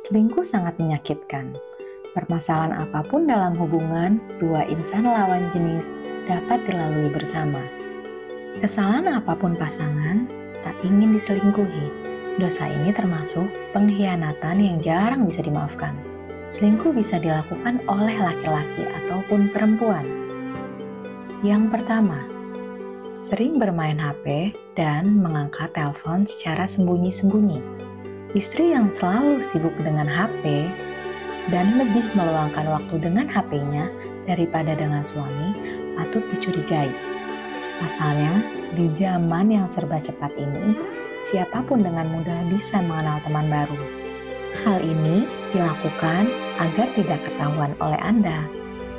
Selingkuh sangat menyakitkan. Permasalahan apapun dalam hubungan, dua insan lawan jenis dapat dilalui bersama. Kesalahan apapun pasangan, tak ingin diselingkuhi. Dosa ini termasuk pengkhianatan yang jarang bisa dimaafkan. Selingkuh bisa dilakukan oleh laki-laki ataupun perempuan. Yang pertama, sering bermain HP dan mengangkat telepon secara sembunyi-sembunyi. Istri yang selalu sibuk dengan HP dan lebih meluangkan waktu dengan HP-nya daripada dengan suami patut dicurigai. Pasalnya, di zaman yang serba cepat ini, siapapun dengan mudah bisa mengenal teman baru. Hal ini dilakukan agar tidak ketahuan oleh Anda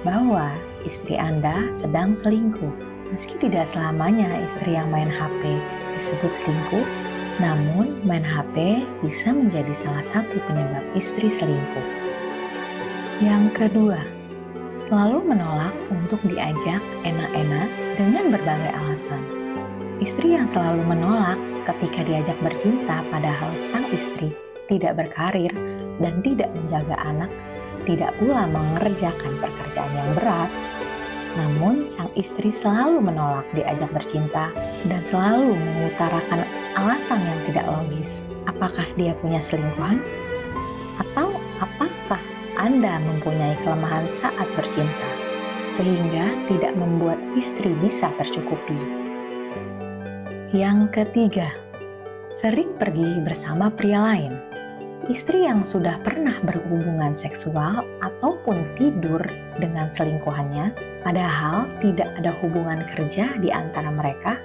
bahwa istri Anda sedang selingkuh. Meski tidak selamanya istri yang main HP disebut selingkuh, namun main HP bisa menjadi salah satu penyebab istri selingkuh. Yang kedua, selalu menolak untuk diajak enak-enak dengan berbagai alasan. Istri yang selalu menolak ketika diajak bercinta padahal sang istri tidak berkarir dan tidak menjaga anak, tidak pula mengerjakan pekerjaan yang berat, namun sang istri selalu menolak diajak bercinta dan selalu mengutarakan alasan yang tidak logis. Apakah dia punya selingkuhan? Atau apakah Anda mempunyai kelemahan saat bercinta sehingga tidak membuat istri bisa tercukupi? Yang ketiga, sering pergi bersama pria lain. Istri yang sudah pernah berhubungan seksual ataupun tidur dengan selingkuhannya, padahal tidak ada hubungan kerja di antara mereka,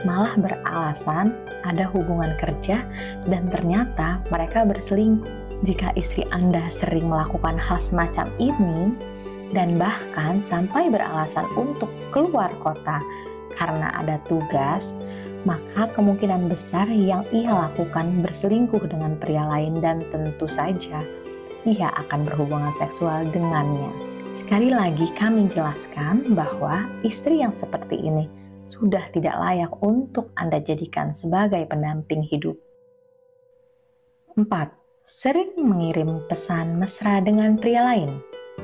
malah beralasan ada hubungan kerja dan ternyata mereka berselingkuh. Jika istri Anda sering melakukan hal semacam ini dan bahkan sampai beralasan untuk keluar kota karena ada tugas, maka kemungkinan besar yang ia lakukan berselingkuh dengan pria lain dan tentu saja ia akan berhubungan seksual dengannya. Sekali lagi kami jelaskan bahwa istri yang seperti ini sudah tidak layak untuk Anda jadikan sebagai pendamping hidup. 4. Sering mengirim pesan mesra dengan pria lain.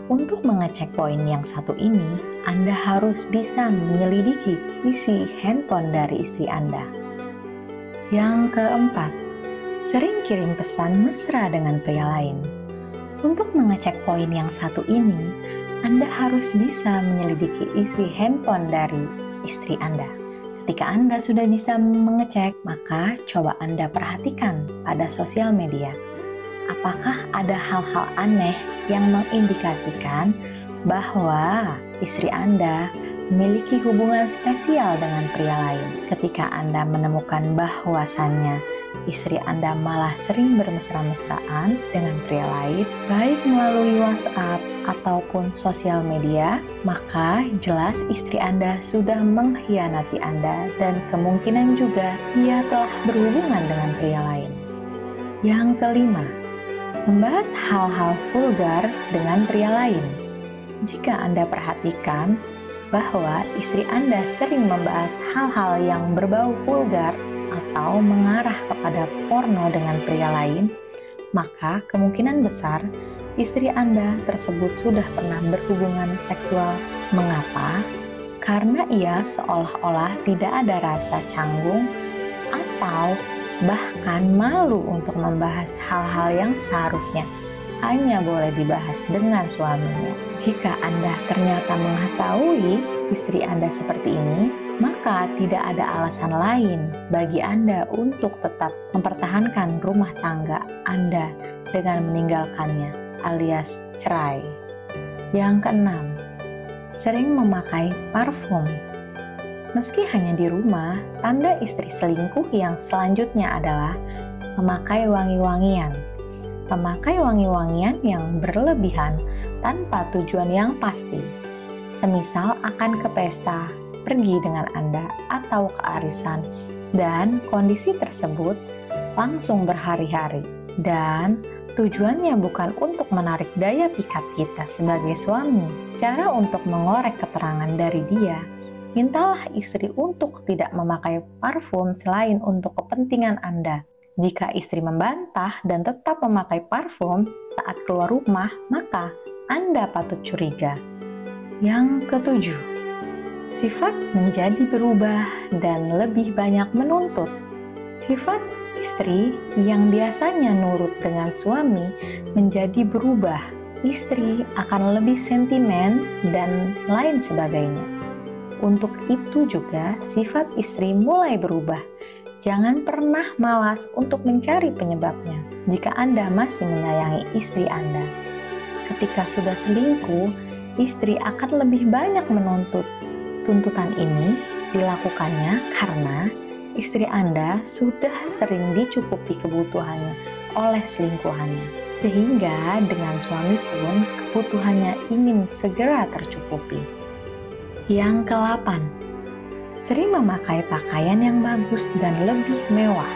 Untuk mengecek poin yang satu ini, Anda harus bisa menyelidiki isi handphone dari istri Anda. Yang keempat, sering kirim pesan mesra dengan pria lain. Untuk mengecek poin yang satu ini, Anda harus bisa menyelidiki isi handphone dari istri Anda. Ketika Anda sudah bisa mengecek, maka coba Anda perhatikan pada sosial media. Apakah ada hal-hal aneh yang mengindikasikan bahwa istri Anda memiliki hubungan spesial dengan pria lain? Ketika Anda menemukan bahwasannya istri Anda malah sering bermesra-mesraan dengan pria lain, baik melalui WhatsApp ataupun sosial media, maka jelas istri Anda sudah mengkhianati Anda dan kemungkinan juga ia telah berhubungan dengan pria lain. Yang kelima, membahas hal-hal vulgar dengan pria lain. Jika Anda perhatikan bahwa istri Anda sering membahas hal-hal yang berbau vulgar atau mengarah kepada porno dengan pria lain, maka kemungkinan besar istri Anda tersebut sudah pernah berhubungan seksual. Mengapa? Karena ia seolah-olah tidak ada rasa canggung atau bahkan malu untuk membahas hal-hal yang seharusnya hanya boleh dibahas dengan suaminya. Jika Anda ternyata mengetahui istri Anda seperti ini, maka tidak ada alasan lain bagi Anda untuk tetap mempertahankan rumah tangga Anda dengan meninggalkannya alias cerai. Yang keenam, sering memakai parfum. Meski hanya di rumah, tanda istri selingkuh yang selanjutnya adalah memakai wangi-wangian. Memakai wangi-wangian yang berlebihan tanpa tujuan yang pasti. Semisal akan ke pesta, pergi dengan Anda, atau ke arisan, dan kondisi tersebut langsung berhari-hari. Dan tujuannya bukan untuk menarik daya pikat kita sebagai suami. Cara untuk mengorek keterangan dari dia, mintalah istri untuk tidak memakai parfum selain untuk kepentingan Anda. Jika istri membantah dan tetap memakai parfum saat keluar rumah, maka Anda patut curiga. Yang ketujuh, sifat menjadi berubah dan lebih banyak menuntut. Sifat istri yang biasanya nurut dengan suami menjadi berubah. Istri akan lebih sentimen dan lain sebagainya. Untuk itu juga sifat istri mulai berubah. Jangan pernah malas untuk mencari penyebabnya jika Anda masih menyayangi istri Anda. Ketika sudah selingkuh, istri akan lebih banyak menuntut. Tuntutan ini dilakukannya karena istri Anda sudah sering dicukupi kebutuhannya oleh selingkuhannya. Sehingga dengan suami pun kebutuhannya ingin segera tercukupi. Yang ke-8, sering memakai pakaian yang bagus dan lebih mewah.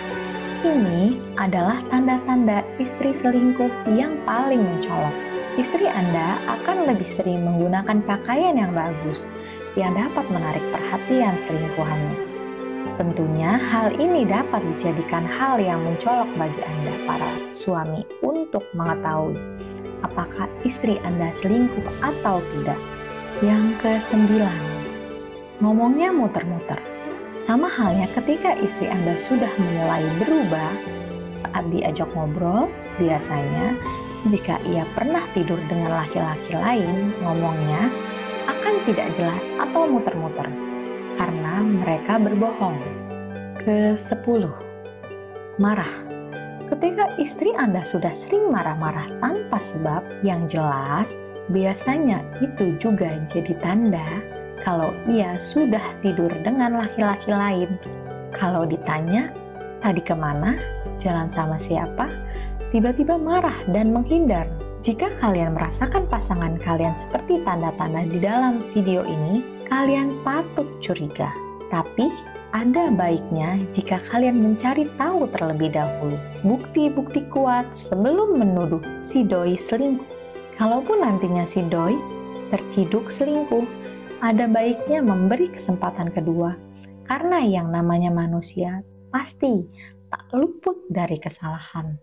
Ini adalah tanda-tanda istri selingkuh yang paling mencolok. Istri Anda akan lebih sering menggunakan pakaian yang bagus yang dapat menarik perhatian selingkuhannya. Tentunya hal ini dapat dijadikan hal yang mencolok bagi Anda para suami untuk mengetahui apakah istri Anda selingkuh atau tidak. Yang ke-9, ngomongnya muter-muter. Sama halnya ketika istri Anda sudah mulai berubah saat diajak ngobrol, biasanya jika ia pernah tidur dengan laki-laki lain, ngomongnya akan tidak jelas atau muter-muter karena mereka berbohong. Ke-10, marah. Ketika istri Anda sudah sering marah-marah tanpa sebab yang jelas, biasanya itu juga jadi tanda kalau ia sudah tidur dengan laki-laki lain. Kalau ditanya, tadi kemana, jalan sama siapa, tiba-tiba marah dan menghindar. Jika kalian merasakan pasangan kalian seperti tanda-tanda di dalam video ini, kalian patut curiga. Tapi, ada baiknya jika kalian mencari tahu terlebih dahulu bukti-bukti kuat sebelum menuduh si doi selingkuh. Kalaupun nantinya si doi terciduk selingkuh, ada baiknya memberi kesempatan kedua, karena yang namanya manusia pasti tak luput dari kesalahan.